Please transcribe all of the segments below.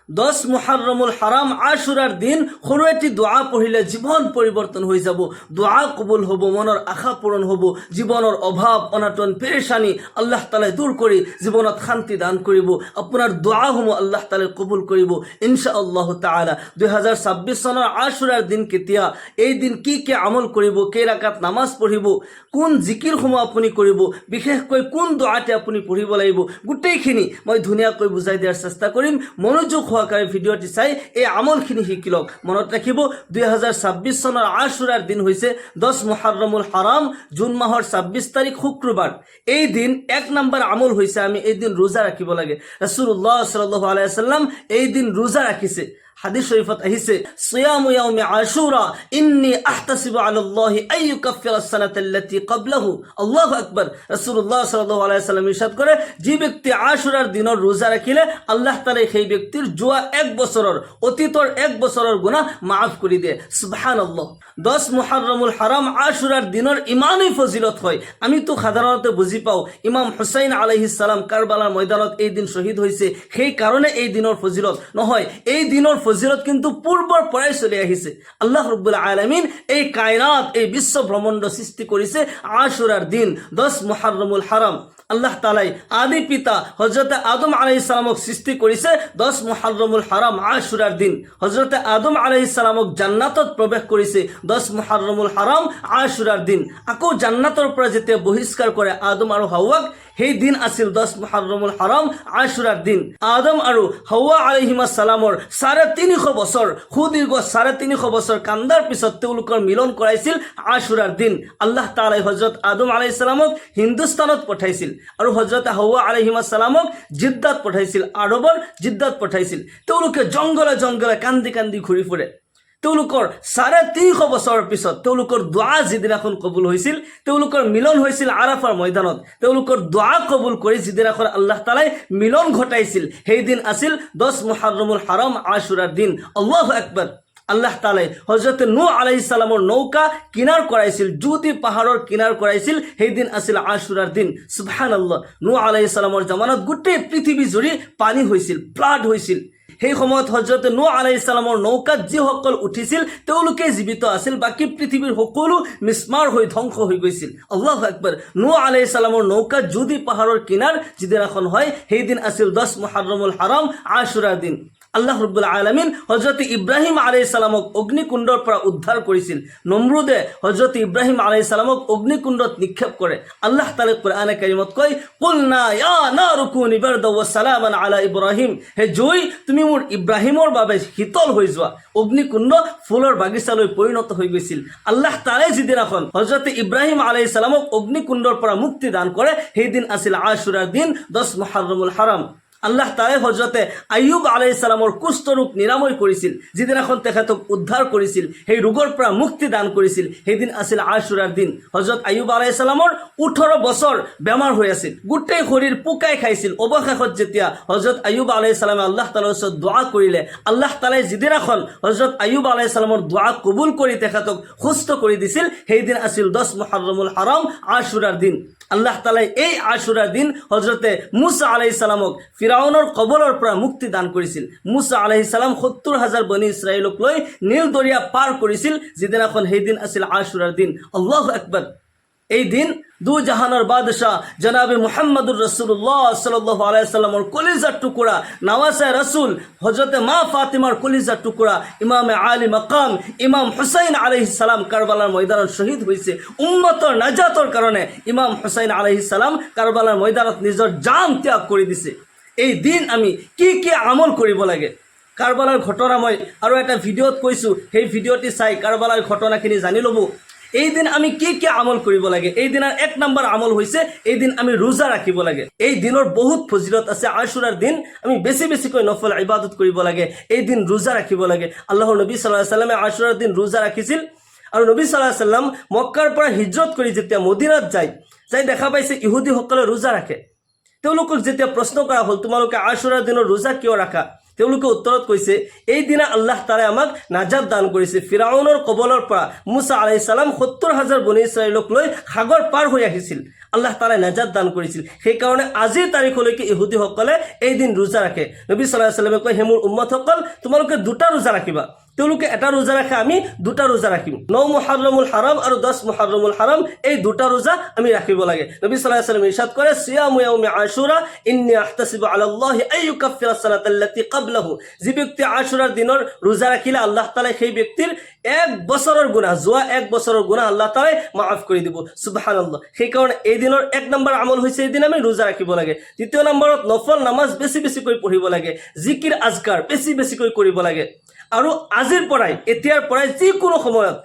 10 মুহররমুল হারাম আশুরার দিন সৰু এটি দোয়া পঢ়িলে জীবন পরিবর্তন হৈ যাব, দোয়া কবুল হ'ব, মনৰ আশা পূৰণ হ'ব, জীৱনৰ অভাৱ অনাটন পেৰেশানি আল্লাহ তাআলাই দূৰ কৰি জীৱনত শান্তি দান কৰিব, আপোনাৰ দোৱাসমূহ আল্লাহ তাআলাই কবুল কৰিব ইনশাআল্লাহ তাআলা। 2026 চনৰ আশুৰাৰ দিন কেতিয়া, এই দিন কি আমল কৰিব, কেই ৰাকাত নামাজ পঢ়িব, কোন জিকিৰসমূহ আপুনি কৰিব, বিশেষকৈ কোন দোৱাতে আপুনি পঢ়িব লাগিব, গোটেইখিনি মই ধুনীয়াকৈ বুজাই দিয়াৰ চেষ্টা কৰিম। মনোযোগ সহকাৰে ভিডিঅ'টি চাই এই আমলখিনি শিকি লওক। মনত ৰাখিব 2026 চনৰ আশুৰাৰ দিন হৈছে 10 মুহৰৰমুল হাৰাম, জুন মাহৰ 26 তাৰিখ শুক্ৰবাৰ। এই দিন 1 নম্বৰ আমল হৈছে আমি এই দিন ৰোজা ৰাখিব লাগে। ৰাসূলুল্লাহ সাল্লাল্লাহু আলাইহি ওয়াসাল্লাম এই দিন ৰোজা ৰাখিছে। হাদিস শরীফত আহিছে সিয়ামু ইয়াউমি আশুরা ইন্নী আহতাসিবু আলাল্লাহি আন ইউকাফিরা আস-সানাতা আল্লাতী ক্বাবলাহু। আল্লাহু আকবার। রাসূলুল্লাহ সাল্লাল্লাহু আলাইহি ওয়াসাল্লাম ইরশাদ করে, যে ব্যক্তি আশুরার দিনৰ রোজা রাখিলে আল্লাহ তাআলা সেই ব্যক্তির যোৱা 1 বছৰৰ অতীতৰ 1 বছৰৰ গুনাহ মাফ কৰি দিয়ে। সুবহানাল্লাহ। 10 মুহররমুল হারাম আশুরার দিনৰ ইমানেই ফজিলত হয়। আমি তো সাধাৰণতে বুজি পাওঁ ইমাম হুসাইন আলাইহিস সালাম কারবালার ময়দানত এই দিন শহীদ হৈছে, সেই কারণে এই দিনৰ ফজিলত নহয়, এই দিনৰ ফজিলত কিন্তু পূৰ্বৰ পৰাই চলি আহিছে। আল্লাহ রাব্বুল আলামিন এই কায়নাত এই বিশ্ব ব্রহ্মাণ্ড সৃষ্টি কৰিছে আশুরার দিন 10 মুহররমুল হারাম। আল্লাহ তাআলাই আদি পিতা হযরত আদম আলাইহিস সালামক সৃষ্টি কৰিছে 10 মুহররমুল হারাম আশুরার দিন। হযরত আদম আলাইহিস সালামক জান্নাতত প্ৰৱেশ কৰিছে 10 মুহররমুল হারাম আশুরার দিন। আকৌ জান্নাতৰ পৰা যেতিয়া বহিষ্কাৰ কৰে আদম আৰু হাওয়াক, সেই দিন আছিল 10 মুহররমুল হারাম আশুরার দিন। আদম আৰু হাওয়া আলাইহিমাস সালামৰ 350 বছৰ সুদীৰ্ঘ 350 বছৰ কান্দাৰ পিছত তেওঁলোকৰ মিলন কৰাইছিল আশুরার দিন। আল্লাহ তাআলাই হযরত আদম আলাইহিস সালামক হিন্দুস্তানত পঠাইছিল আৰু হযরত হাওয়া আলাইহিমাস সালামক জিদ্দাত পঠাইছিল, আৰবৰ জিদ্দাত পঠাইছিল। তেওঁলোকে জংগলে জংগলে কান্দি কান্দি ঘূৰি ফুৰে। তেওঁলোকৰ 350 বছৰৰ পিছত তেওঁলোকৰ দোৱা যিদিনাখন কবুল হৈছিল, তেওঁলোকৰ মিলন হৈছিল আৰাফাৰ ময়দানত। তেওঁলোকৰ দোৱা কবুল কৰি যিদিনাখন আল্লাহ তাআলাই মিলন ঘটাইছিল, সেই দিন আছিল 10 মুহররমুল হারাম আশুরার দিন। আল্লাহু আকবার। আল্লাহ তাআলাই হযরত নূহ আলাইহিস সালামৰ নৌকা কিনাৰ কৰাইছিল, জুতি পাহাৰৰ কিনাৰ কৰাইছিল, সেই দিন আছিল আশুরাৰ দিন। সুবহানাল্লাহ। নূহ আলাইহিস সালামৰ জামানত গোটেই পৃথিৱী জুৰি পানী হৈছিল, ফ্লাড হৈছিল। সেই সময়ত হযরত নূহ আলাইহিস সালামৰ নৌকাত যিসকল উঠিছিল তেওঁলোকে জীৱিত আছিল, বাকী পৃথিৱীৰ সকলো মিছমাৰ হৈ ধ্বংস হৈ গৈছিল। আল্লাহু আকবার। নূহ আলাইহিস সালামৰ নৌকা জুদি পাহাৰৰ কিনাৰ যিদিনাখন হয়, সেই দিন আছিল 10 মুহররমুল হারাম আশুরাৰ দিন। আল্লাহ রাব্বুল আলামিন হযরত ইব্রাহিম আলাইহিস সালামক অগ্নিকুণ্ডৰ পৰা উদ্ধাৰ কৰিছিল। নমৰুদে হযরত ইব্রাহিম আলাইহিস সালামক অগ্নিকুণ্ডত নিক্ষেপ কৰে। আল্লাহ তাআলা কোরআনে কাৰিমত কয়, কুলনা ইয়া নারু কুনি বারদা ওয়া সালামান আলা ইব্রাহিম। হে জুই, তুমি মোৰ ইব্ৰাহিমৰ বাবে শীতল হৈ যোৱা। অগ্নিকুণ্ড ফুলৰ বাগিচালৈ পৰিণত হৈ গৈছিল। আল্লাহ তাআলাই যিদিনাখন হযরত ইব্রাহিম আলাইহিস সালামক অগ্নিকুণ্ডৰ পৰা মুক্তি দান কৰে, সেই দিন আছিল আশুৰাৰ দিন 10 মুহররমুল হারাম। আল্লাহ তাআলাই হযরতে আইয়ুব আলাইহিস সালামৰ কুষ্ঠ ৰোগ নিৰাময় কৰিছিল, যিদিনাখন তেখেতক উদ্ধাৰ কৰিছিল, সেই ৰোগৰ পৰা মুক্তি দান কৰিছিল, সেই দিন আছিল আশুৰাৰ দিন। হযরত আইয়ুব আলাইহিস সালামৰ 18 বছৰ বেমাৰ হৈ আছিল, গোটেই শৰীৰ পোকাই খাইছিল। অৱশেষত যেতিয়া হযরত আইয়ুব আলাইহিস সালামে আল্লাহ তাআলাৰ ওচৰত দোৱা কৰিলে, আল্লাহ তাআলাই যিদিনাখন হযরত আইয়ুব আলাইহিস সালামৰ দোৱা কবুল কৰি তেখেতক সুস্থ কৰি দিছিল, সেই দিন আছিল 10 মুহররমুল হারাম আশুৰাৰ দিন। আল্লাহ তাআলাই এই আশুরাৰ দিন হযরতে মুসা আলাইহিস সালামক ফিরাউনৰ কবলৰ পৰা মুক্তি দান কৰিছিল। মুসা আলাইহিস সালাম 70,000 বনি ইছৰাইলক লৈ নীল দৰিয়া পাৰ কৰিছিল, যিদিনাখন সেই দিন আছিল আশুৰাৰ দিন। আল্লাহু আকবার। এই দিন দু জাহানৰ বাদশাহ জনাবে মুহাম্মদুর রাসূলুল্লাহ সাল্লাল্লাহু আলাইহি সাল্লামৰ কলিজাৰ টুকুৰা নৱাজে রাসূল হযরতে মা ফাতিমাৰ কলিজাৰ টুকুৰা ইমামে আলী মাকাম ইমাম হুসাইন আলাইহিস সালাম কারবালার ময়দানত শহীদ হৈছে। উম্মতৰ নাজাতৰ কাৰণে ইমাম হুসাইন আলাইহিস সালাম কারবালার ময়দানত নিজৰ জান ত্যাগ কৰি দিছে। এই দিন আমি কি আমল কৰিব লাগে, কারবালাৰ ঘটনা মই আৰু এটা ভিডিঅ'ত কৈছোঁ, সেই ভিডিঅ'টি চাই কারবালাৰ ঘটনাখিনি জানি ল'ব। এই দিন আমি কি আমল কৰিব লাগে। এই দিনৰ 1 নম্বৰ আমল হৈছে এই দিন আমি ৰোজা ৰাখিব লাগে। এই দিনৰ বহুত ফজিলত আছে। আশুৰাৰ দিন আমি বেছিকৈ নফল ইবাদত কৰিব লাগে। এই দিন ৰোজা ৰাখিব লাগে। আল্লাহৰ নবী সাল্লাল্লাহু আলাইহি সাল্লামে আশুৰাৰ দিন ৰোজা ৰাখিছিল, আৰু নবী সাল্লাল্লাহু আলাইহি সাল্লাম মক্কাৰ পৰা হিজৰত কৰি যেতিয়া মদিনাত যায় দেখা পাইছে ইহুদীসকলে ৰোজা ৰাখে। তেওঁলোকক যেতিয়া প্ৰশ্ন কৰা হ'ল, তোমালোকে আশুৰাৰ দিনৰ ৰোজা কিয় ৰাখা, তেওঁলোকে উত্তৰত কৈছে, এই দিনা আল্লাহ তাআলাই আমাক নাজাত দান কৰিছে। ফিৰাউনৰ কবলৰ পৰা মুসা আলাইহিস সালাম 70,000 বনি ইছৰাইলক লৈ সাগৰ পাৰ হৈ আহিছিল। আল্লাহ তাআলা নাজাত দান কৰিছিল। সেই কাৰণে আজিৰ তাৰিখলৈকে ইহুদীসকলে এই দিন ৰোজা ৰাখে। নবী সাল্লাল্লাহু আলাইহি ওয়াসাল্লামে কয়, হে মোৰ উম্মতসকল, তোমালোকে দুটা ৰোজা ৰাখিবা। তেওঁলোকে এটা ৰোজা ৰাখে, আমি দুটা ৰোজা ৰাখিম। 9 মুহৰৰমুল হাৰাম আৰু 10 মুহৰৰমুল হাৰাম, এই দুটা ৰোজা আমি ৰাখিব লাগে। নবী সাল্লাল্লাহু আলাইহি ওয়াসাল্লাম ইৰশাদ কৰে, সিয়ামু ইয়াউমি আশুৰা ইন্নী আহতাসিবু আলাল্লাহি আইয়ুকাফিরা সালাতাল্লাতী ক্বাবলাহু। যি ব্যক্তি আশুৰাৰ দিনৰ ৰোজা ৰাখিলে আল্লাহ তাআলা সেই ব্যক্তিৰ 1 বছৰৰ গুনাহ, যোৱা 1 বছৰৰ গুনাহ আল্লাহ তাআলা মাফ কৰি দিব। সুবহানাল্লাহ। সেই কাৰণে এই দিনৰ 1 নম্বৰ আমল হৈছে এই দিন আমি ৰোজা ৰাখিব লাগে। দ্বিতীয় নম্বৰত নফল নামাজ বেছি বেছিকৈ পঢ়িব লাগে, জিকিৰ আজকাৰ বেছি বেছিকৈ কৰিব লাগে। আৰু আজিৰ পৰাই, এতিয়াৰ পৰাই যিকোনো সময়ত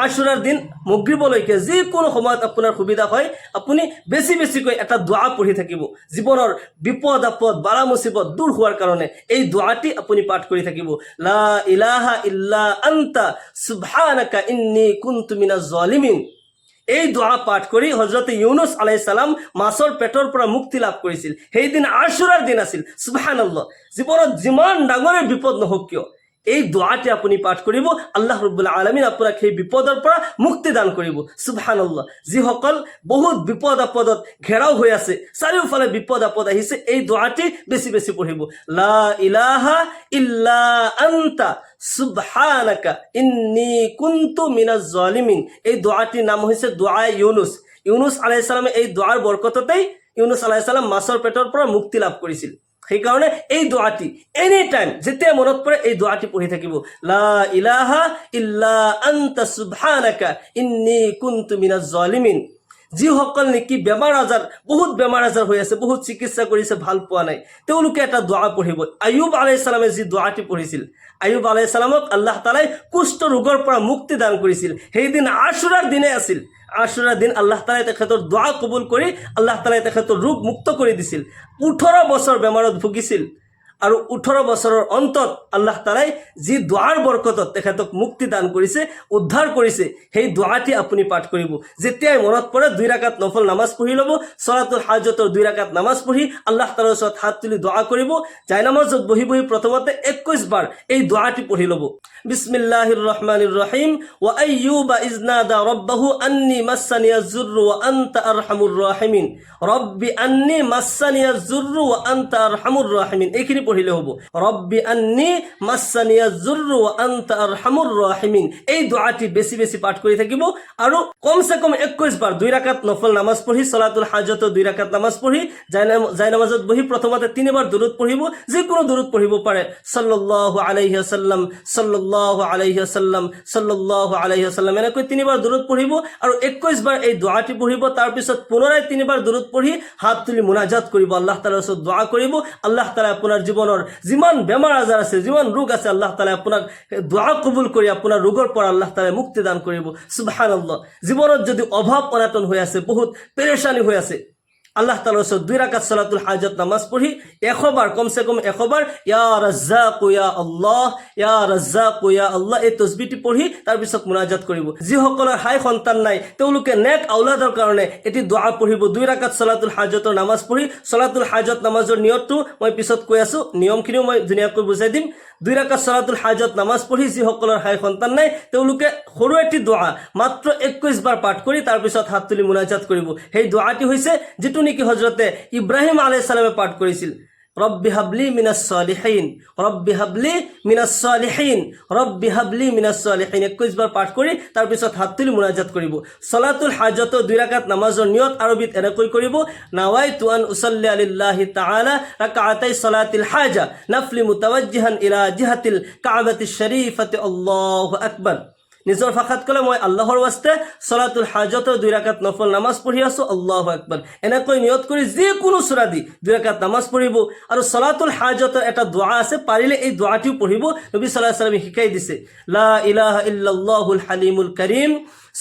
আশুৰাৰ দিন মগৰিবলৈকে যিকোনো সময়ত আপোনাৰ সুবিধা হয়, আপুনি বেছি বেছিকৈ এটা দোৱা পঢ়ি থাকিব। জীৱনৰ বিপদ আপদ বালা মুসিবত দূৰ হোৱাৰ কাৰণে এই দোৱাটি আপুনি পাঠ কৰি থাকিব। লা ইলাহা ইল্লা আনতা সুবহানাকা ইন্নী কুনতু মিনাজ জালিমিন। এই দোৱা পাঠ কৰি হযরত ইউনুস আলাইহিস সালাম মাছৰ পেটৰ পৰা মুক্তি লাভ কৰিছিল। সেইদিন আশুৰাৰ দিন আছিল। সুবহানাল্লাহ। জীৱনত যিমান ডাঙৰে বিপদ নহওক কিয়, এই দোয়াটি আপনি পাঠ করিব, আল্লাহ রাব্বুল আলামিন আপনাক সেই বিপদৰ পৰা মুক্তি দান কৰিব। সুবহানাল্লাহ। যিসকল বহুত বিপদ আপদত ঘেৰাও হৈ আছে, চাৰিওফালে বিপদ আপদ আহিছে, এই দোয়াটি বেছি বেছি পঢ়িব। লা ইলাহা ইল্লা আনতা সুবহানাকা ইন্নী কুনতু মিনাজ জালিমিন। এই দোয়াটিৰ নাম হৈছে দোয়া ইউনুস। ইউনুস আলাইহিস সালামে এই দোয়াৰ বৰকততেই ইউনুস আলাইহিস সালাম মাছৰ পেটৰ পৰা মুক্তি লাভ কৰিছিল। সেই কাৰণে এই দোয়াটি এনি টাইম যেতিয়া মনত পৰে এই দোয়াটি পঢ়ি থাকিব। লা ইলাহা ইল্লা আনতা সুবহানাকা ইন্নী কুনতু মিনাজ জালিমিন। যিসকল নেকি বেমাৰ আজাৰ, বহুত বেমাৰ আজাৰ হৈ আছে, বহুত চিকিৎসা কৰিছে, ভাল পোৱা নাই, তেওঁলোকে এটা দোয়া পঢ়িব। আয়ুব আলাইহিস সালামে যি দোয়াটি পঢ়িছিল, আয়ুব আলাইহিস সালামক আল্লাহ তাআলাই কুষ্ঠ ৰোগৰ পৰা মুক্তি দান কৰিছিল। সেইদিন আশুৰাৰ দিনে আছিল। আশুৰাৰ দিন আল্লাহ তাআলাই তেখেতৰ দোয়া কবুল কৰি আল্লাহ তাআলাই তেখেতৰ ৰোগ মুক্ত কৰি দিছিল। 18 বছৰ বেমাৰত ভুগিছিল আৰু 18 বছৰৰ অন্তত আল্লাহ তাআলাই যি দোৱাৰ বৰকতত তেখেতক মুক্তি দান কৰিছে, উদ্ধাৰ কৰিছে, সেই দোয়াটি আপুনি পাঠ কৰিব। যেতিয়াই মনত পৰে 2 ৰাকাত নফল নামাজ পঢ়ি ল'ব, সলাতুল হাজতৰ 2 ৰাকাত নামাজ পঢ়ি আল্লাহ তাআলাৰ ওচৰত হাত তুলি দোয়া কৰিব। জায়নামাজত বহি বহি প্ৰথমতে 21 বাৰ এই দোয়াটি পঢ়ি ল'ব। বিসমিল্লাহিৰ রহমানির রহিম। ওয়া আইয়ুবা ইজনাদা রাব্বাহু আন্নী মাসানিয়াজ যুররু ওয়া আনতা আরহামুর রাহিমিন। রব্বি আন্নী মাসানিয়াজ যুররু ওয়া আনতা আরহামুর রাহিমিন। এইখিনি পঢ়িলে হ'ব। রব্বি আন্নী মাসানিয়াজ যুররু ওয়া আনতা আরহামুর রাহিমিন। এই দোয়াটি বেছি বেছি পাঠ কৰি থাকিব আৰু কমসে কম 21 বাৰ 2 ৰাকাত নফল নামাজ পঢ়ি, সলাতুল হাজতৰ 2 ৰাকাত নামাজ পঢ়ি, জায়নামাজত বহি প্ৰথমতে 3 বাৰ দুৰুদ পঢ়িব। যিকোনো দুৰুদ পঢ়িব পাৰে। সাল্লাল্লাহু আলাইহি ওয়াসাল্লাম, সাল্লাল্লাহু আলাইহি ওয়াসাল্লাম, সাল্লাল্লাহু আলাইহি ওয়াসাল্লাম, এনেকৈ 3 বাৰ দুৰুদ পঢ়িব আৰু 21 বাৰ এই দোয়াটি পঢ়িব। তাৰ পিছত পুনৰাই 3 বাৰ দুৰুদ পঢ়ি হাত তুলি মুনাজাত কৰিব, আল্লাহ তাআলাৰ ওচৰত দোয়া কৰিব। আল্লাহ তাআলা আপোনাৰ জীৱনৰ যিমান বেমাৰ আজাৰ আছে, যিমান ৰোগ আছে, আল্লাহ তাআলা আপোনাক দোয়া কবুল কৰি আপোনাৰ ৰোগৰ পৰা আল্লাহ তাআলা মুক্তি দান কৰিব। সুবহানাল্লাহ। জীৱনত যদি অভাৱ অনাটন হৈ আছে, বহুত পেৰেশানি হৈ আছে, আল্লাহ তাআলাৰ ওচৰত 2 ৰাকাত সলাতুল হাজত নামাজ পঢ়ি 100 বাৰ, কমসে কম 100 বাৰ ইয়া রাজ্জাক ইয়া আল্লাহ, ইয়া রাজ্জাক ইয়া আল্লাহ, এই তসবিহটি পঢ়ি তাৰ পিছত মুনাজাত কৰিব। যিসকলৰ হাই সন্তান নাই, তেওঁলোকে নেক আউলাদৰ কাৰণে এটি দোয়া পঢ়িব। 2 ৰাকাত সলাতুল হাজতৰ নামাজ পঢ়ি, সলাতুল হাজত নামাজৰ নিয়তটো মই পিছত কৈ আছো, নিয়মখিনিও মই ধুনীয়াকৈ বুজাই দিম। 2 ৰাকাত সলাতুল হাজত নামাজ পঢ়ি যিসকলৰ হাই সন্তান নাই, তেওঁলোকে সৰু এটি দোয়া মাত্ৰ 21 বাৰ পাঠ কৰি তাৰ পিছত হাত তুলি মুনাজাত কৰিব। সেই দোয়াটি হৈছে যিটো নেকি হযরতে ইব্রাহিম আলাইহিস সালামে পাঠ কৰিছিল। রব্বি হাবলি মিনাস সালিহিন, রব্বি হাবলি মিনাস সালিহিন, রব্বি হাবলি মিনাস সালিহিন। 21 বাৰ পাঠ কৰি তাৰ পিছত হাত তুলি মুনাজাত কৰিব। সলাতুল হাজত 2 ৰাকাত নামাজৰ নিয়ত আৰবিত এনেকৈ কৰিব। নাওয়াইতু আন উসাল্লি লিল্লাহি তাআলা রাকাতাই সলাতিল হাজা নাফলি মুতাওয়াজ্জিহান ইলা জিহাতিল কাবাতিশ শরীফাতি আল্লাহু আকবার। নিজৰ ভাষাত ক'লে মই আল্লাহৰ ওয়াস্তে সলাতুল হাজতৰ 2 ৰাকাত নফল নামাজ পঢ়ি আছো, আল্লাহু আকবার। এনেকৈ নিয়ত কৰি যিকোনো সূৰা দি 2 ৰাকাত নামাজ পঢ়িব। আৰু সলাতুল হাজতৰ এটা দোয়া আছে, পাৰিলে এই দোয়াটিও পঢ়িব। নবী সাল্লাল্লাহু আলাইহি ওয়াসাল্লামে শিকাই দিছে। লা ইলাহা ইল্লাল্লাহুল হালিমুল কারীম,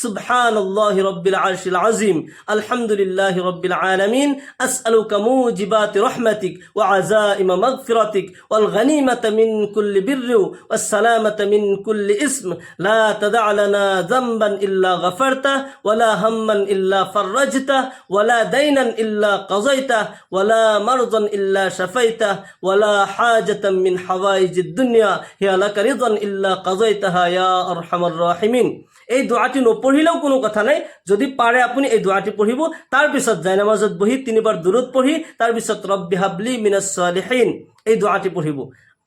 সুবহানাল্লাহি রাব্বিল আরশিল আযীম, আলহামদুলিল্লাহি রাব্বিল আলামিন, আসআলুকা মুজিবাতি রাহমাতিক ওয়া আযাইমা মাগফিরাতিক ওয়াল গনিমাতা মিন কুল্লি বিররি ওয়াস সালামাতা মিন কুল্লি ইসম, লা তাদা লানা যামবান ইল্লা গফারতা ওয়ালা হাম্মান ইল্লা ফাররাজতা ওয়ালা দাইনান ইল্লা কাযাইতা ওয়ালা মারদান ইল্লা শাফাইতা ওয়ালা হাজাতাম মিন হাওয়াইজিদ দুনিয়া হিয়া লাকা রিদান ইল্লা কাযাইতাহা ইয়া আরহামার রাহিমিন। এই দোয়াটি নপঢ়িলেও কোনো কথা নাই, যদি পাৰে আপুনি এই দোয়াটি পঢ়িব। তাৰপিছত জায়নামাজত বহি 3 বাৰ দুৰুদ পঢ়ি তাৰপিছত ৰব্বি হাবলি মিনাছ সালিহিন এই দোয়াটি পঢ়িব।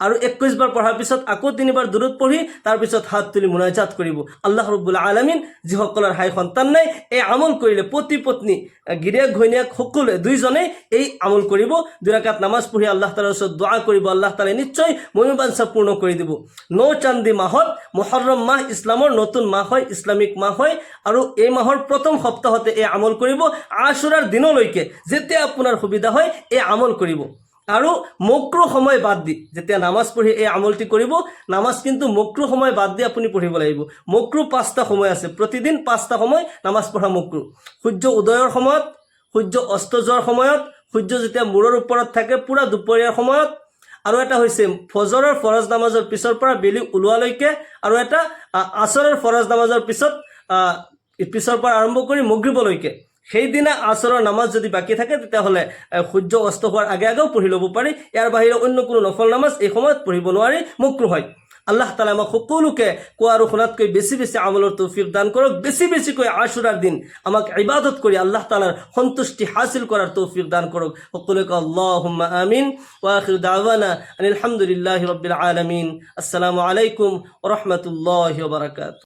আৰু 21 বাৰ পঢ়াৰ পিছত আকৌ 3 বাৰ দুৰুদ পঢ়ি তাৰপিছত হাত তুলি মুনাজাত কৰিব। আল্লাহ ৰব্বুল আলামিন যিসকলৰ হাই সন্তান নাই, এই আমল কৰিলে পতি পত্নী গিৰিয়েক ঘৈণীয়েক সকলোৱে দুইজনেই এই আমল কৰিব। 2 ৰাকাত নামাজ পঢ়ি আল্লাহ তাআলাৰ ওচৰত দোয়া কৰিব, আল্লাহ তাআলাই নিশ্চয় মনোবাঞ্ছা পূৰ্ণ কৰি দিব। 9 চান্দি মাহত, মুহৰৰম মাহ ইছলামৰ নতুন মাহ হয়, ইছলামিক মাহ হয়, আৰু এই মাহৰ প্ৰথম সপ্তাহতে এই আমল কৰিব। আশুৰাৰ দিনলৈকে যেতিয়া আপোনাৰ সুবিধা হয় এই আমল কৰিব। আৰু মক্ৰু সময় বাদ দি যেতিয়া নামাজ পঢ়ি এই আমলটি কৰিব, নামাজ কিন্তু মক্ৰু সময় বাদ দি আপুনি পঢ়িব লাগিব। মক্ৰু 5টা সময় আছে, প্ৰতিদিন 5টা সময় নামাজ পঢ়া মক্ৰু। সূৰ্য উদয়ৰ সময়ত, সূৰ্য অস্ত যোৱাৰ সময়ত, সূৰ্য যেতিয়া মূৰৰ ওপৰত থাকে পুৰা দুপৰীয়াৰ সময়ত, আৰু এটা হৈছে ফজৰৰ ফৰজ নামাজৰ পিছৰ পৰা বেলি ওলোৱালৈকে, আৰু এটা আসৰৰ ফৰজ নামাজৰ পিছৰ পৰা আৰম্ভ কৰি মগৰিবলৈকে। সেইদিনা আসৰৰ নামাজ যদি বাকী থাকে তেতিয়াহ'লে সূৰ্য অস্ত হোৱাৰ আগে আগেও পঢ়ি ল'ব পাৰি। ইয়াৰ বাহিৰে অন্য কোনো নফল নামাজ এই সময়ত পঢ়িব নোৱাৰি, মক্ৰু হয়। আল্লাহ তাআলা আমাক সকলোকে কোৱা আৰু শুনাতকৈ বেছি বেছি আমলৰ তৌফিক দান কৰক। বেছি বেছিকৈ আশুৰাৰ দিন আমাক ইবাদত কৰি আল্লাহ তাআলাৰ সন্তুষ্টি হাসিল কৰাৰ তৌফিক দান কৰক। সকলোকে আল্লাহুম্মা আমিন। ওয়া আখিরু দাওয়ানা আনিল হামদুলিল্লাহি রাব্বিল আলামিন। আসসালামু আলাইকুম ওয়া রাহমাতুল্লাহি ওয়া বারাকাতুহু।